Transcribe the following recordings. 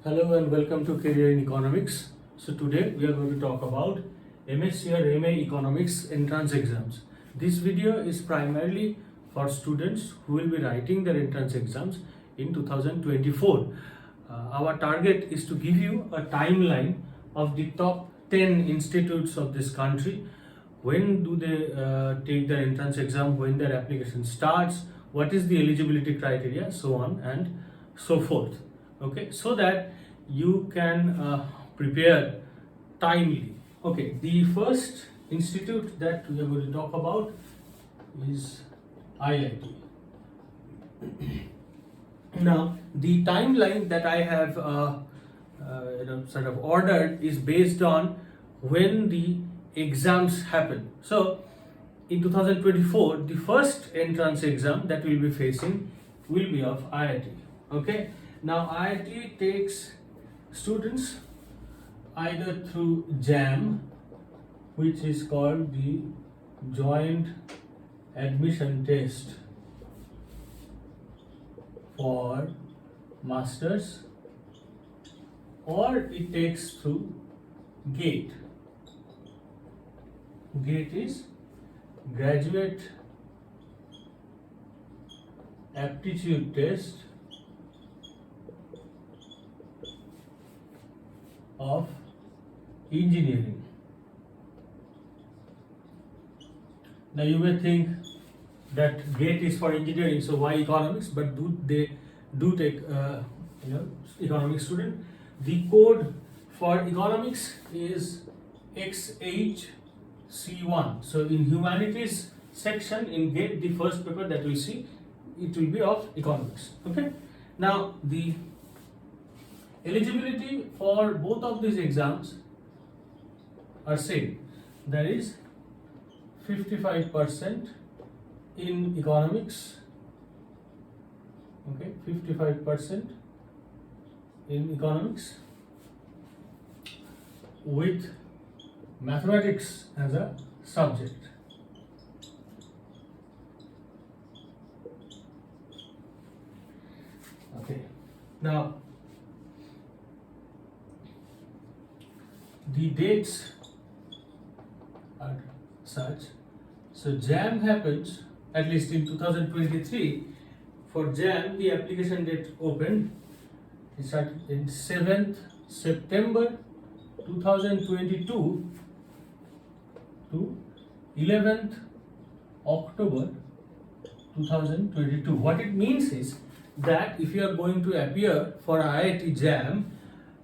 Hello and welcome to Career in Economics. So today we are going to talk about MSc or MA Economics entrance exams. This video is primarily for students who will be writing their entrance exams in 2024. Our target is to give you a timeline of the top 10 institutes of this country. When do they take their entrance exam, when their application starts, what is the eligibility criteria, so on and so forth. Okay, so that you can prepare timely. Okay, the first institute that we are going to talk about is IIT. Now, the timeline that I have sort of ordered is based on when the exams happen. So, in 2024, the first entrance exam that we will be facing will be of IIT. Okay. Now, IIT takes students either through JAM, which is called the Joint Admission Test for Masters, or it takes through GATE. GATE is Graduate Aptitude Test of Engineering. Now you may think that GATE is for engineering, so why economics? But they do take economics student. The code for economics is XHC1. So in humanities section in GATE, the first paper that we see, it will be of economics. Okay. Now the eligibility for both of these exams are same. There is 55% in economics. Okay, 55% in economics with mathematics as a subject. Okay, now the dates are such. So JAM happens, at least in 2023, for JAM the application date opened is in 7th September 2022 to 11th October 2022. What it means is that if you are going to appear for IIT JAM,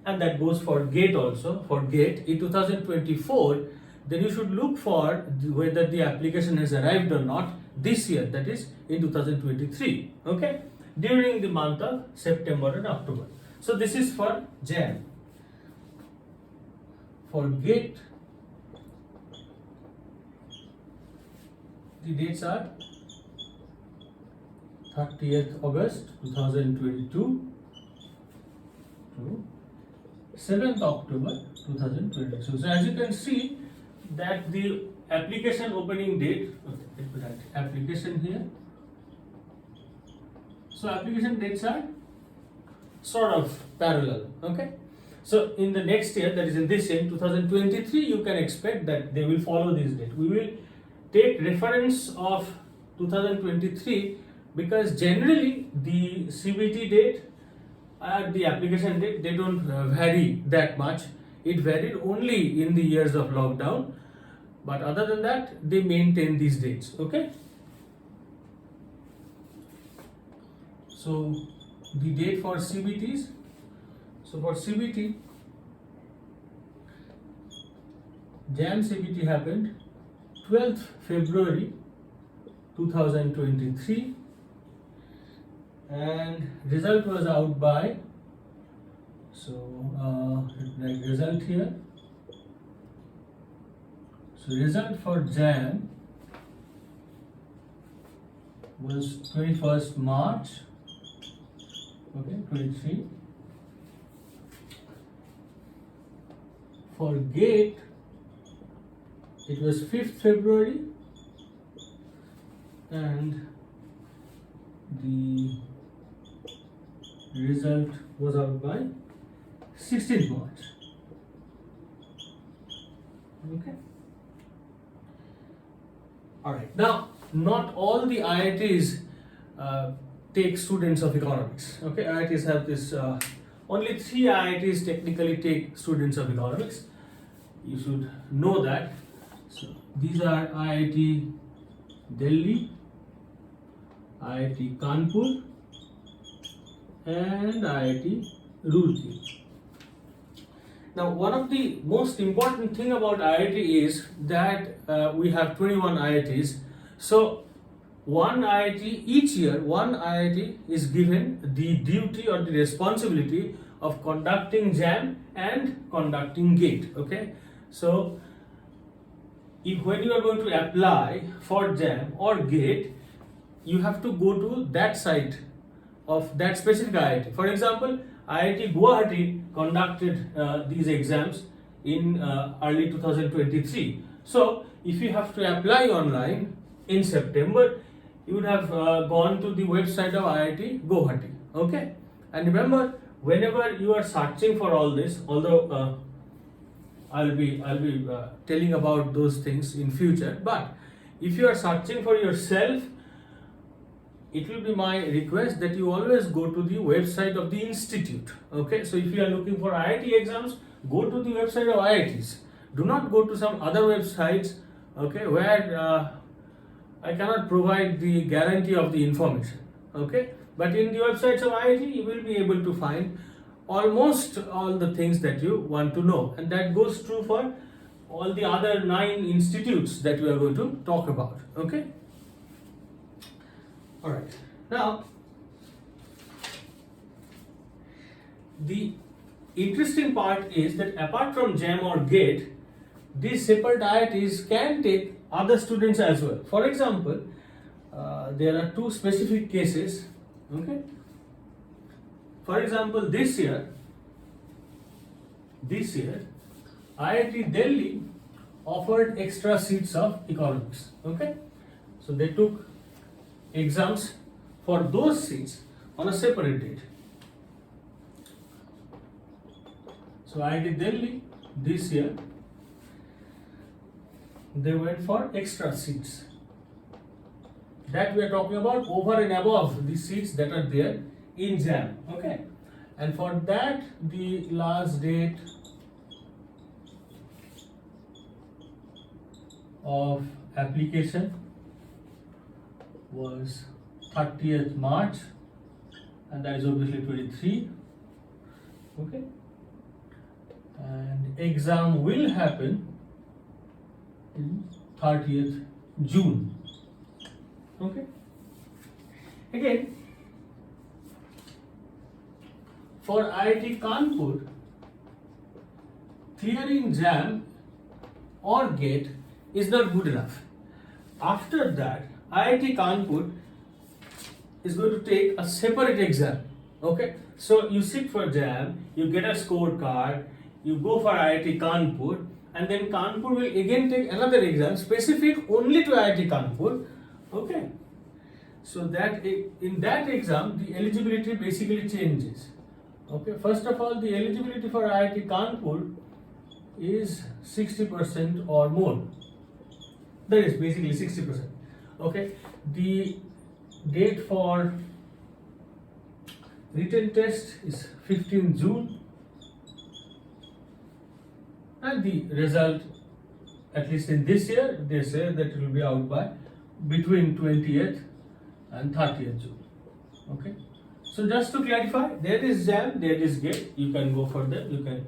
and that goes for GATE also, for GATE in 2024, then you should look for whether the application has arrived or not this year, that is in 2023, okay, during the month of September and October. So this is for JAM. For GATE, the dates are 30th August 2022 to 7th October 2022. So as you can see that the application opening date, application here. So application dates are sort of parallel. Okay. So in the next year, that is in this year, 2023, you can expect that they will follow this date. We will take reference of 2023 because generally the CBT date and the application date, they don't vary that much. It varied only in the years of lockdown, but other than that they maintain these dates. Okay, so the date for CBTs, so for CBT, JAM CBT happened 12th February 2023 and result was out by, result here. So result for JAM was 21st March, okay, 23. For GATE, it was 5th February and the result was out by 16th March. Okay. Alright. Now, not all the IITs take students of economics. Okay, IITs have this. Only 3 IITs technically take students of economics. You should know that. So these are IIT Delhi, IIT Kanpur, and IIT Roorkee. Now, one of the most important thing about IIT is that we have 21 IITs. So, one IIT, each year, one IIT is given the duty or the responsibility of conducting JAM and conducting GATE. Okay, so when you are going to apply for JAM or GATE, you have to go to that site of that specific IIT. For example, IIT Guwahati conducted these exams in early 2023. So, if you have to apply online in September, you would have gone to the website of IIT Guwahati. Okay, and remember, whenever you are searching for all this, although I'll be telling about those things in future, but if you are searching for yourself, it will be my request that you always go to the website of the institute. Okay, so if you are looking for IIT exams, go to the website of IITs. Do not go to some other websites, okay, where I cannot provide the guarantee of the information. Okay, but in the websites of IIT, you will be able to find almost all the things that you want to know, and that goes true for all the other 9 institutes that we are going to talk about. Okay. Alright, now the interesting part is that apart from JAM or GATE, these separate IITs can take other students as well. For example, there are 2 specific cases. Okay. For example, this year, IIT Delhi offered extra seats of economics. Okay, so they took exams for those seats on a separate date. So IIT Delhi this year, they went for extra seats. That we are talking about over and above the seats that are there in JAM. Okay, and for that the last date of application was 30th March, and that is obviously 23. Okay, and exam will happen in 30th June. Okay, again for IIT Kanpur, clearing JAM or GATE is not good enough. After that, IIT Kanpur is going to take a separate exam. Okay, so you sit for JAM, you get a scorecard, you go for IIT Kanpur, and then Kanpur will again take another exam specific only to IIT Kanpur. Okay, so that in that exam the eligibility basically changes. Okay, first of all, the eligibility for IIT Kanpur is 60% or more. That is basically 60%. Okay, the date for written test is 15 June, and the result, at least in this year, they say that it will be out by between 20th and 30th June. Okay, so just to clarify, there is JAM, there is GATE. You can go for them. You can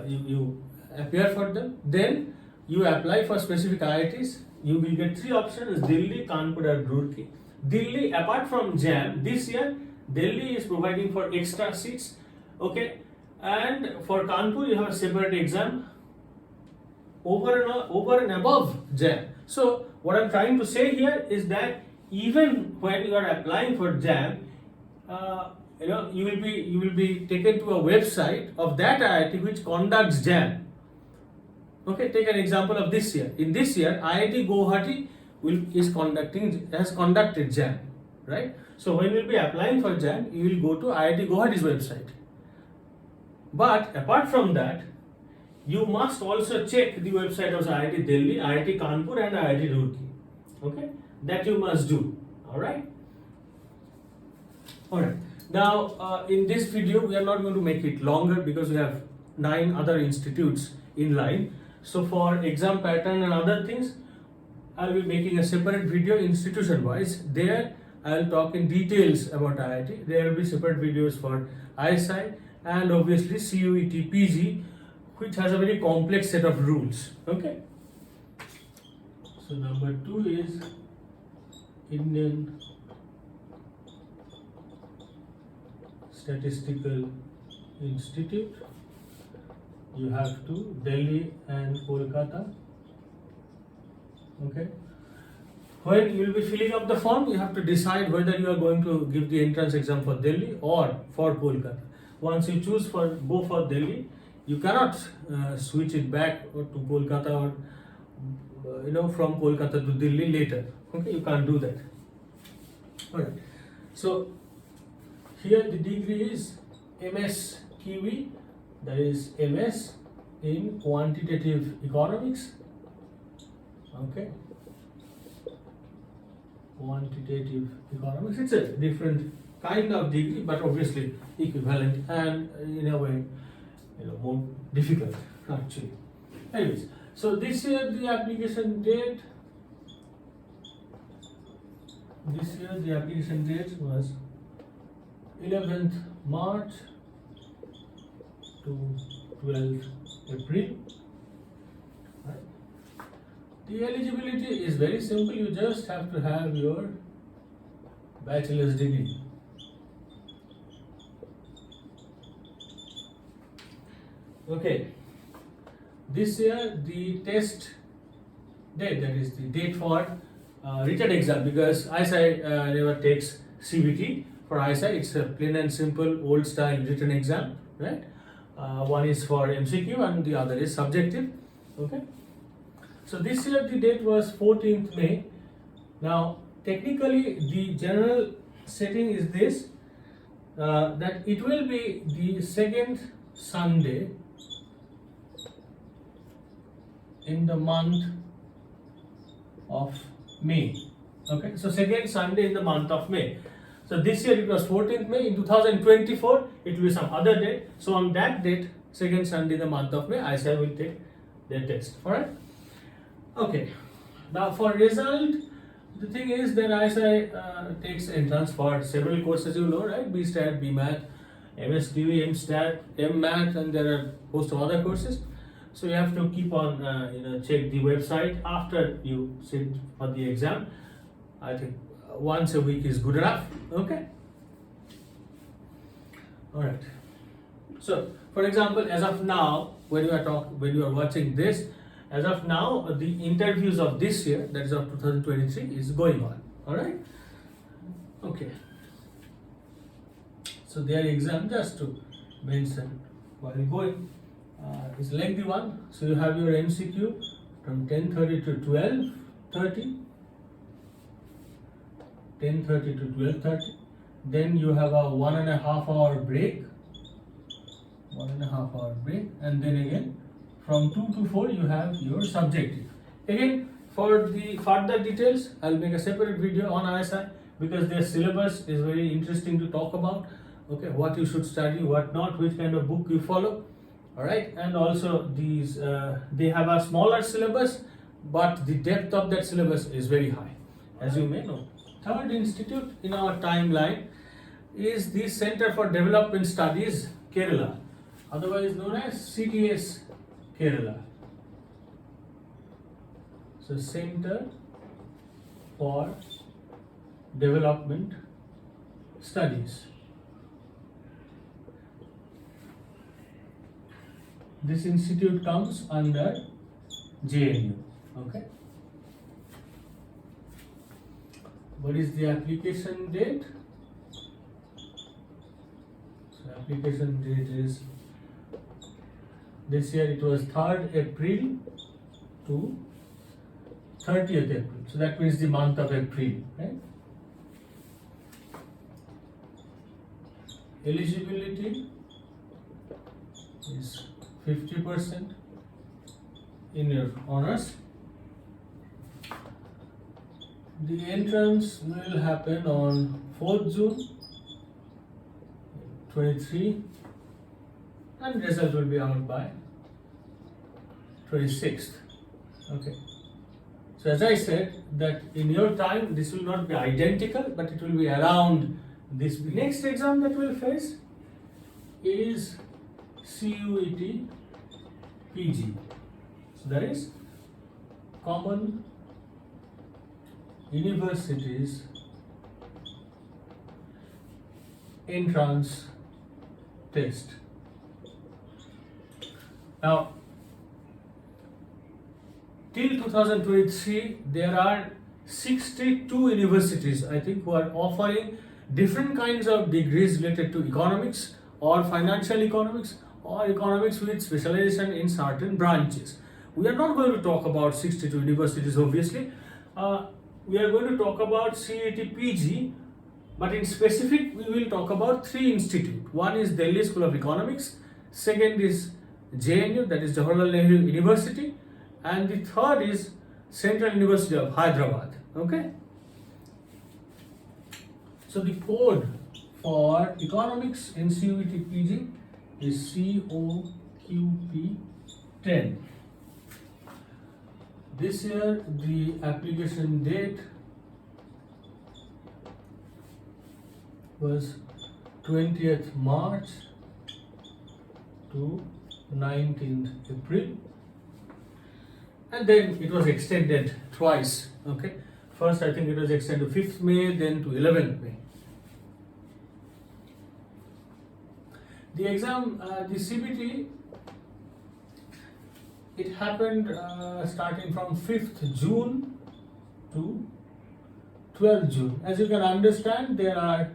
you appear for them. Then you apply for specific IITs. You will get 3 options: Delhi, Kanpur, and Roorkee. Delhi, apart from JAM, this year Delhi is providing for extra seats. Okay, and for Kanpur you have a separate exam over and above JAM. So what I'm trying to say here is that even when you are applying for JAM, you will be taken to a website of that IIT which conducts JAM. Okay, take an example of this year. In this year, IIT Guwahati has conducted JAM, right? So when you will be applying for JAM, you will go to IIT Guwahati's website. But apart from that, you must also check the website of IIT Delhi, IIT Kanpur and IIT Roorkee. Okay, that you must do. Alright. Alright. Now in this video we are not going to make it longer because we have 9 other institutes in line. So for exam pattern and other things, I'll be making a separate video institution wise. There I'll talk in details about IIT. There will be separate videos for ISI and obviously CUET PG, which has a very complex set of rules. Okay. So number 2 is Indian Statistical Institute. You have to Delhi and Kolkata. Okay. When you will be filling up the form, you have to decide whether you are going to give the entrance exam for Delhi or for Kolkata. Once you choose go for Delhi, you cannot switch it back to Kolkata or from Kolkata to Delhi later. Okay, you can't do that. Alright. So here the degree is MS Kiwi, that is MS in Quantitative Economics. Okay. Quantitative Economics. It's a different kind of degree, but obviously equivalent and in a way, more difficult actually. Anyways, so this year the application date. This year the application date was 11th March to 12th April. The eligibility is very simple. You just have to have your bachelor's degree. Okay. This year the test date, that is the date for written exam, because ISI never takes CBT. For ISI, it's a plain and simple old style written exam, right? One is for MCQ and the other is subjective. Okay. So this year the date was 14th May. Now technically the general setting is this, that it will be the second Sunday in the month of May. Okay, so second Sunday in the month of May. So this year it was 14th May. In 2024 it will be some other date. So on that date, second Sunday in the month of May, ISI will take their test. Alright. Okay. Now for result, the thing is that ISI takes entrance for several courses, right? B Stat, B Math, MSQE, M Stat, M Math, and there are a host of other courses. So you have to keep on, check the website after you sit for the exam. I think once a week is good enough. Okay. All right. So, for example, as of now, when you are watching this, as of now, the interviews of this year, that is of 2023, is going on. All right. Okay. So their exam, just to mention while going, is lengthy one. So you have your MCQ from 10:30 to 12:30. 10:30 to 12:30. Then you have a 1.5 hour break. 1.5 hour break, and then again from 2 to 4 you have your subjective. Again, for the further details, I'll make a separate video on ISI because their syllabus is very interesting to talk about. Okay, what you should study, what not, which kind of book you follow. All right, and also these they have a smaller syllabus, but the depth of that syllabus is very high, as you may know. Third institute in our timeline is the Center for Development Studies, Kerala, otherwise known as CDS Kerala. So Center for Development Studies. This institute comes under JNU. Okay. What is the application date? So application date is, this year it was 3rd April to 30th April. So that means the month of April, right? Eligibility is 50% in your honors. The entrance will happen on 4th June 23 and result will be out by 26th. Okay. So as I said that in your time this will not be identical but it will be around this. Next exam that we'll face is CUET PG. So that is Common Universities Entrance Test. Now till 2023 there are 62 universities I think who are offering different kinds of degrees related to economics or financial economics or economics with specialization in certain branches. We are not going to talk about 62 universities obviously. We are going to talk about CET PG, but in specific we will talk about 3 institutes. One is Delhi School of Economics, second is JNU, that is Jawaharlal Nehru University, and the third is Central University of Hyderabad. Okay. So the code for economics in CUET PG is COQP10. This year the application date was 20th March to 19th April, and then it was extended twice. Okay, first I think it was extended to 5th May, then to 11th May. The exam, the CBT, it happened starting from 5th June to 12th June. As you can understand, there are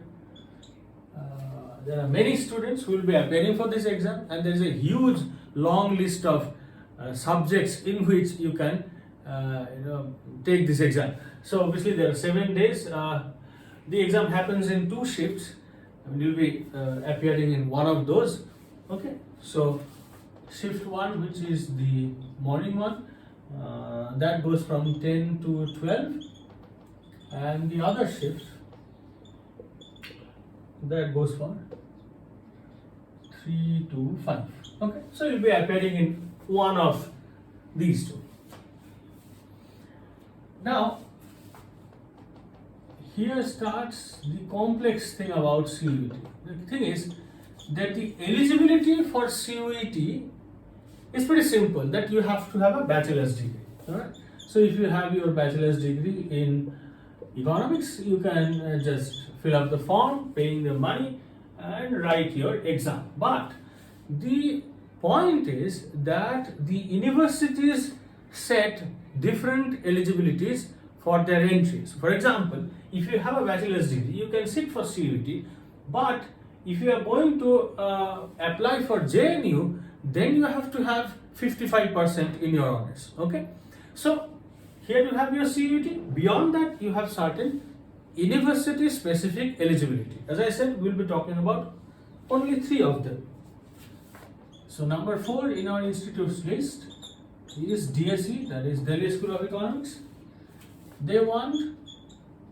many students who will be appearing for this exam, and there is a huge long list of subjects in which you can take this exam. So obviously there are 7 days. The exam happens in 2 shifts. You will be appearing in one of those. Okay, so shift 1, which is the morning one, that goes from 10 to 12, and the other shift that goes from 3 to 5. Okay, so you'll be appearing in one of these 2. Now here starts the complex thing about CUET. The thing is that the eligibility for CUET is pretty simple, that you have to have a bachelor's degree. Alright? So if you have your bachelor's degree in economics, you can just fill up the form, paying the money and write your exam. But the point is that the universities set different eligibilities for their entries. For example, if you have a bachelor's degree, you can sit for CUET, but if you are going to apply for JNU, then you have to have 55% in your honors. Okay, so here you have your CUET. Beyond that, you have certain university specific eligibility. As I said, we'll be talking about only 3 of them. So number 4 in our institute's list is DSE, that is Delhi School of Economics. They want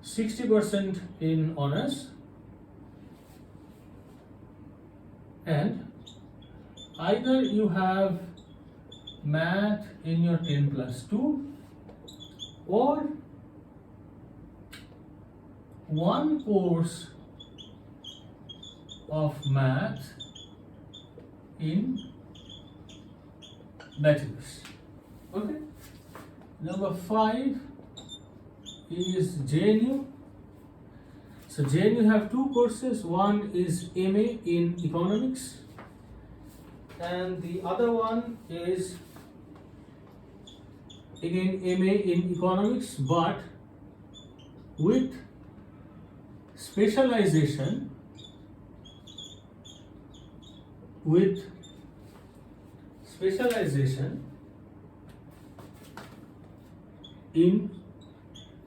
60% in honors, and either you have math in your 10+2 or one course of math in bachelor's. Okay. Number 5 is JNU. So JNU have 2 courses. One is MA in economics, and the other one is again MA in economics, but with specialization in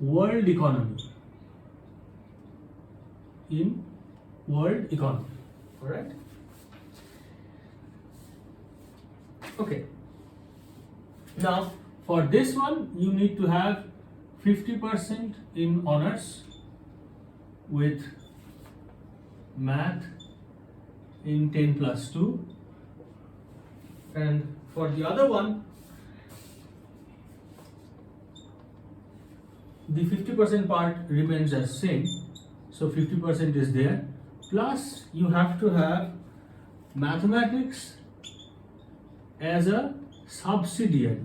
world economy. Alright. Okay. Now for this one you need to have 50% in honors with math in 10 plus 2, and for the other one the 50% part remains as same, so 50% is there, plus you have to have mathematics as a subsidiary.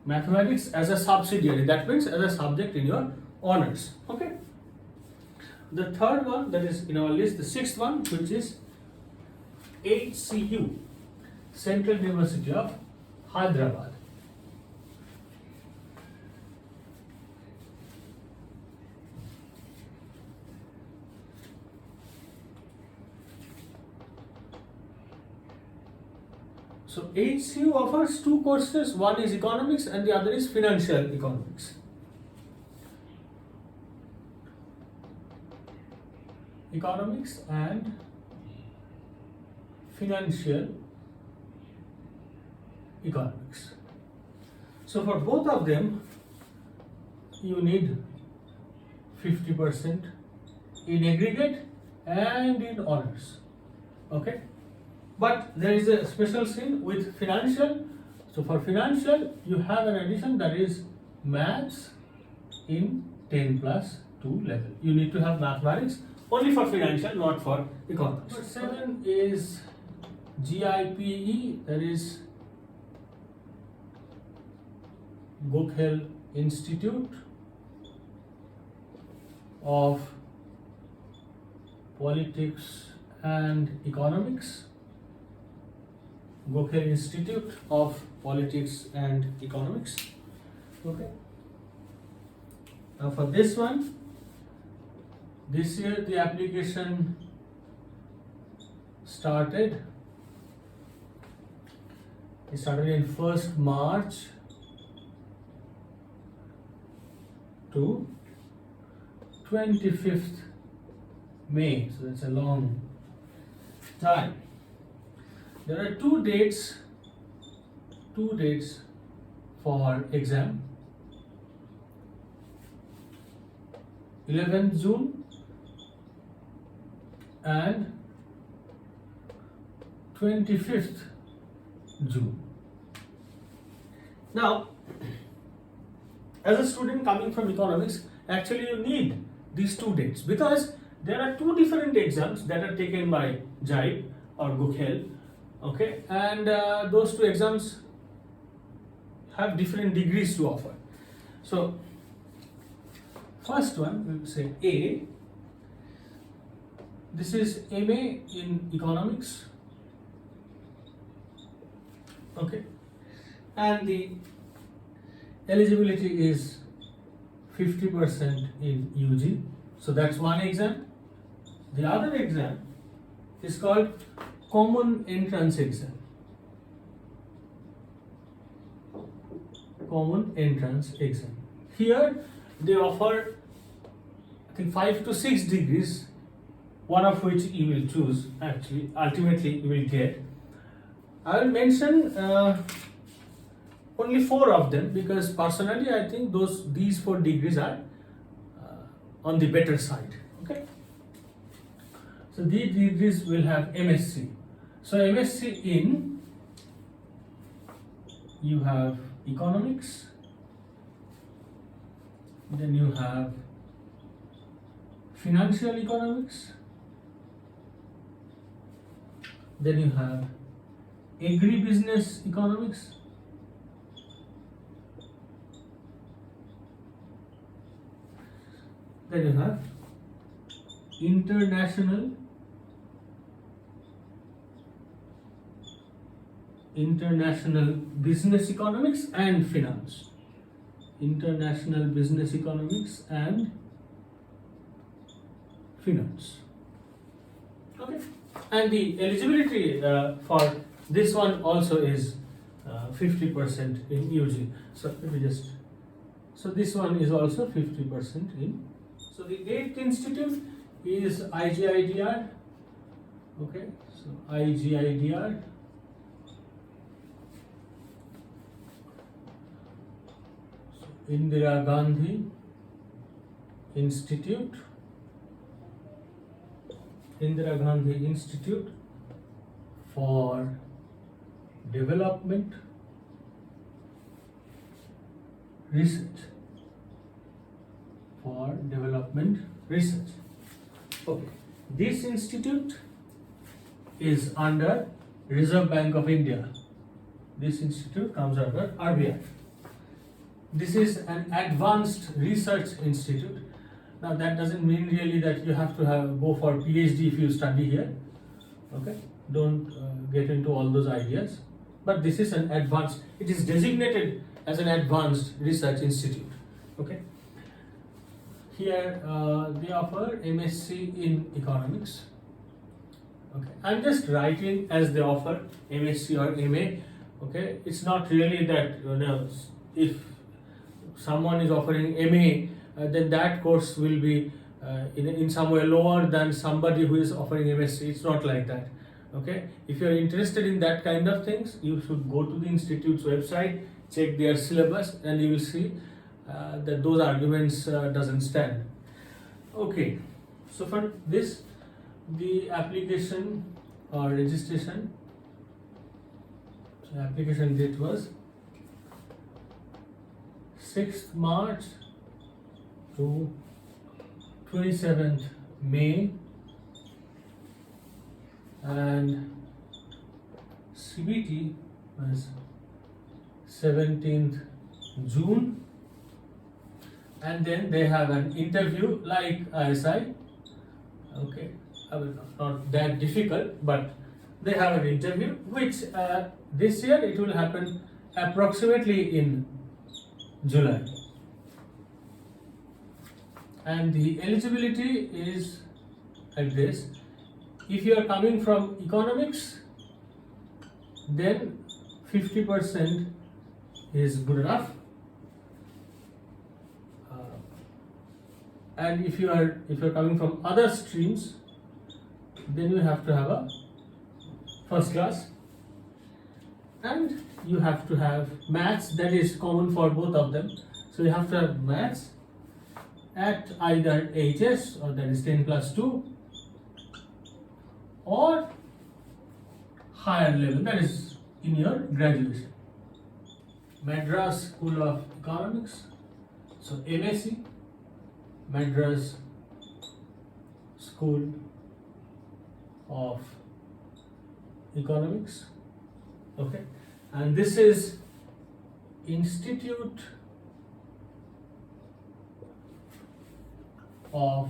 Mathematics as a subsidiary, that means as a subject in your honors. Okay. The third one that is in our list, the sixth one, which is HCU, Central University of Hyderabad. So HCU offers two courses, one is economics and the other is financial economics. Economics and financial economics. So for both of them you need 50% in aggregate and in honors. Okay. But there is a special thing with financial. So for financial, you have an addition, that is maths in 10 plus 2 level. You need to have mathematics only for financial, not for economics. Number 7 is GIPE, that is Gokhale Institute of Politics and Economics. Gokhale Institute of Politics and Economics. Okay. Now for this one, this year the application started. It started in 1st March to 25th May. So that's a long time. There are two dates for exam. 11th June and 25th June. Now, as a student coming from economics, actually you need these two dates because there are two different exams that are taken by GIPE or Gokhale. Okay, and those two exams have different degrees to offer. So first one, we will say A. This is MA in economics. Okay, and the eligibility is 50% in UG. So that's one exam. The other exam is called Common Entrance Exam. Common Entrance Exam. Here they offer, I think, 5 to 6 degrees, one of which you will choose. Actually, ultimately you will get. I will mention only 4 of them because personally I think these 4 degrees are on the better side. Okay. So these degrees will have MSc. So MSc in, you have economics, then you have financial economics, then you have agribusiness economics, then you have international business economics and finance. International business economics and finance. Okay, and the eligibility for this one also is 50% in UG. So let me just. So this one is also 50% in. So the 8th institute is IGIDR, Okay, so IGIDR. So Indira Gandhi Institute. Indira Gandhi Institute for Development Research. For Development Research. Okay, this institute is under Reserve Bank of India. This institute comes under RBI. This is an advanced research institute. Now that doesn't mean really that you have to go for PhD if you study here. Okay, don't get into all those ideas. But this is an advanced. It is designated as an advanced research institute. Okay. Here they offer MSc in economics. Okay, I'm just writing as they offer MSc or MA. Okay, it's not really that if someone is offering MA, then that course will be in some way lower than somebody who is offering MSc. It's not like that. Okay, if you are interested in that kind of things, you should go to the institute's website, check their syllabus, and you will see that those arguments doesn't stand. Okay, so for this, the application or registration, so application date was 6th March to 27th May, and CBT was 17th June, and then they have an interview like ISI. Okay, not that difficult, but they have an interview which this year it will happen approximately in July, and the eligibility is like this. If you are coming from economics, then 50% is good enough, and if you are coming from other streams, then you have to have a first class, and you have to have maths. That is common for both of them. So you have to have maths at either HS, or that is 10+2, or higher level, that is in your graduation. Madras School of Economics, so MSc, Madras School of Economics. Okay, and this is Institute of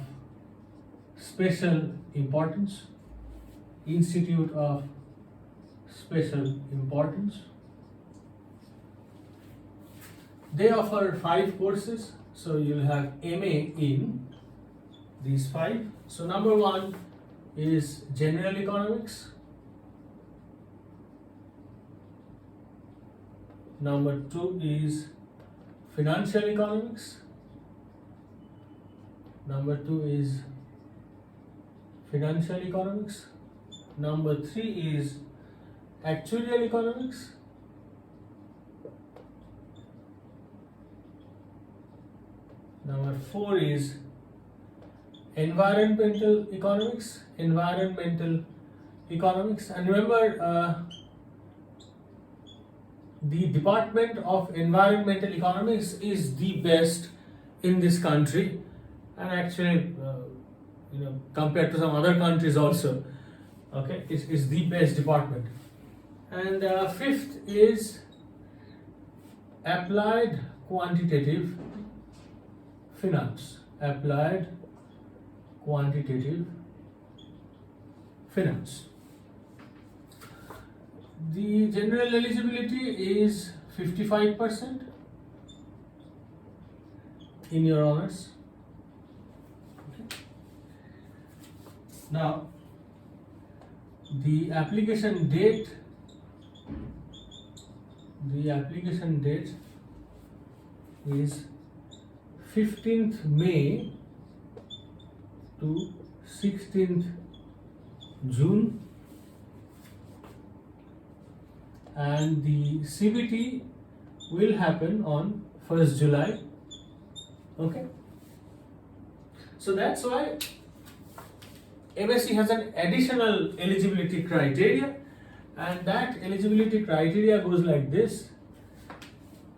Special Importance. Institute of Special Importance. They offer 5 courses, so you'll have MA in these 5. So number 1 is General Economics. Number 2 is Financial Economics. Number 2 is Financial Economics. Number 3 is Actuarial Economics. Number 4 is Environmental Economics. Environmental Economics. And remember, the Department of Environmental Economics is the best in this country, and actually, compared to some other countries also. Okay, it's the best department. And 5th is Applied Quantitative Finance. Applied Quantitative Finance. The general eligibility is 55% in your honors. Okay. Now, the application date is 15th May to 16th June, and the CBT will happen on 1st July. Okay, so that's why MSc has an additional eligibility criteria, and that eligibility criteria goes like this.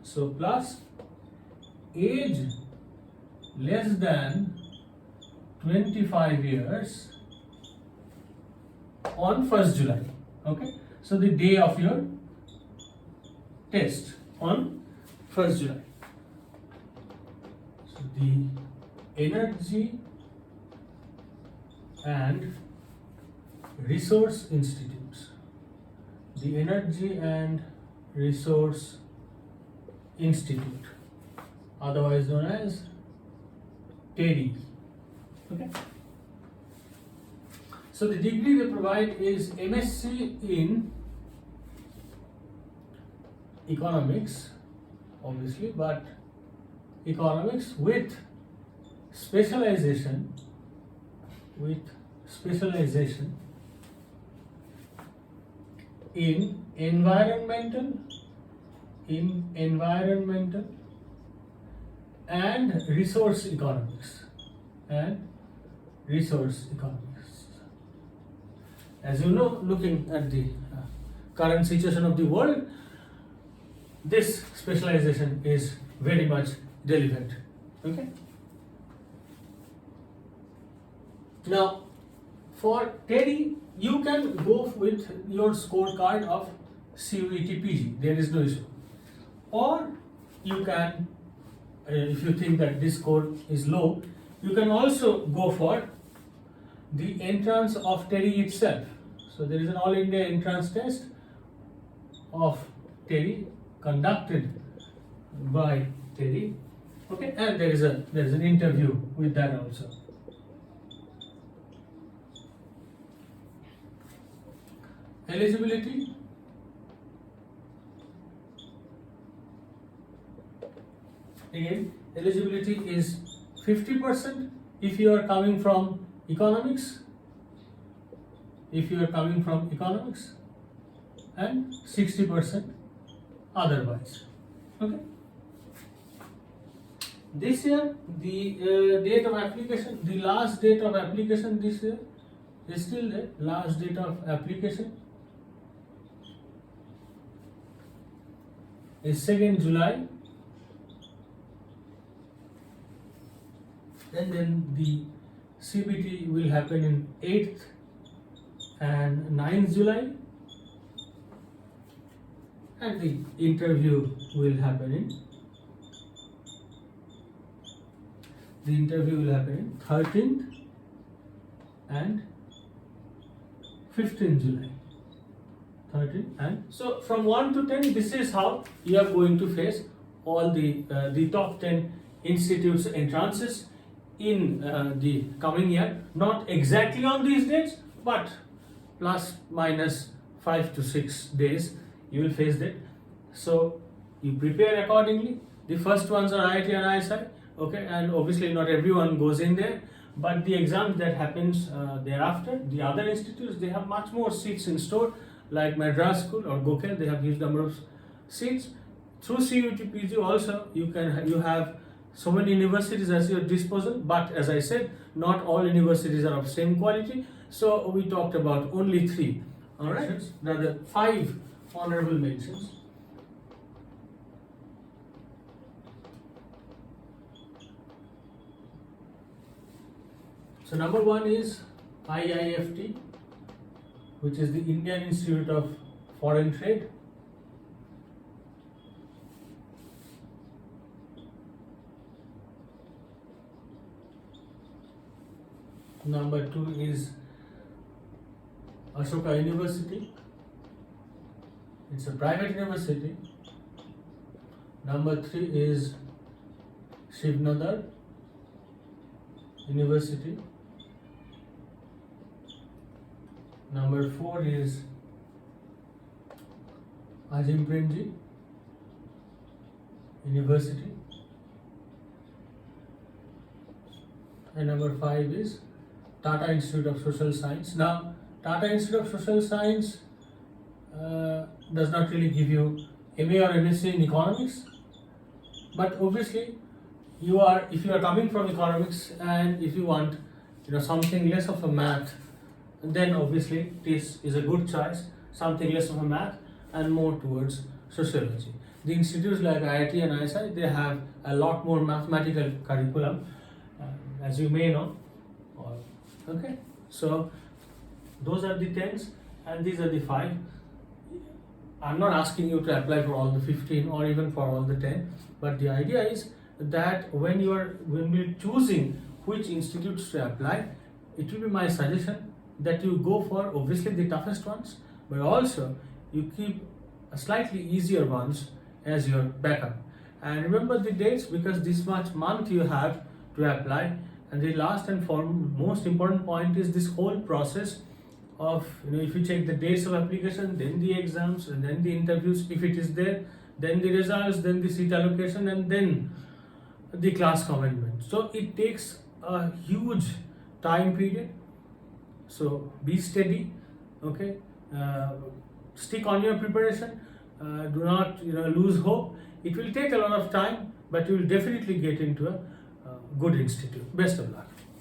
So plus age less than 25 years on 1st July. Okay, so the day of your test on 1st July. So the Energy and Resource Institutes, the Energy and Resource Institute, otherwise known as TERI. Okay. So the degree they provide is MSc in economics, obviously, but economics with specialization in environmental and resource economics As you know, looking at the current situation of the world, this specialization is very much relevant. Okay. Now, for TERI, you can go with your scorecard of CUET PG. There is no issue. Or you can, if you think that this score is low, you can also go for the entrance of TERI itself. So there is an All India entrance test of TERI conducted by TERI. Okay, and there is an interview with that also. Eligibility. Again, eligibility is 50% if you are coming from economics, and 60% otherwise. Okay. This year, the date of application, the last date of application this year is still there. Last date of application is 2nd July, and then the CBT will happen in 8th and 9th July, and the interview will happen in 13th and 15th July. 13 and so from 1 to 10, this is how you are going to face all the top 10 institutes entrances in the coming year. Not exactly on these dates, but plus minus 5 to 6 days you will face that. So you prepare accordingly. The first ones are IIT and ISI. Okay, and obviously not everyone goes in there, but the exams that happens thereafter, the other institutes, they have much more seats in store. Like Madras School or Gokhale, they have huge number of seats. Through CUET PG also, you have so many universities at your disposal, but as I said, not all universities are of same quality. So we talked about only 3. All right, rather 5 honorable mentions. So number 1 is IIFT, which is the Indian Institute of Foreign Trade. Number 2 is Ashoka University. It's a private university. Number 3 is Shivnadar University. Number 4 is Azim Premji University. And number 5 is Tata Institute of Social Science. Now, Tata Institute of Social Science does not really give you MA or MSc in economics, but obviously if you are coming from economics and if you want something less of a math, then obviously this is a good choice, something less of a math and more towards sociology. The institutes like IIT and ISI, they have a lot more mathematical curriculum, as you may know. Okay, so those are the 10s and these are the 5. I'm not asking you to apply for all the 15 or even for all the 10, but the idea is that when we're choosing which institutes to apply, it will be my suggestion that you go for obviously the toughest ones, but also you keep slightly easier ones as your backup. And remember the dates, because this much month you have to apply. And the last and most important point is this whole process of, if you check the dates of application, then the exams, and then the interviews, if it is there, then the results, then the seat allocation, and then the class commencement. So it takes a huge time period. So be steady, okay? Stick on your preparation. Do not lose hope. It will take a lot of time, but you will definitely get into a good institute. Best of luck.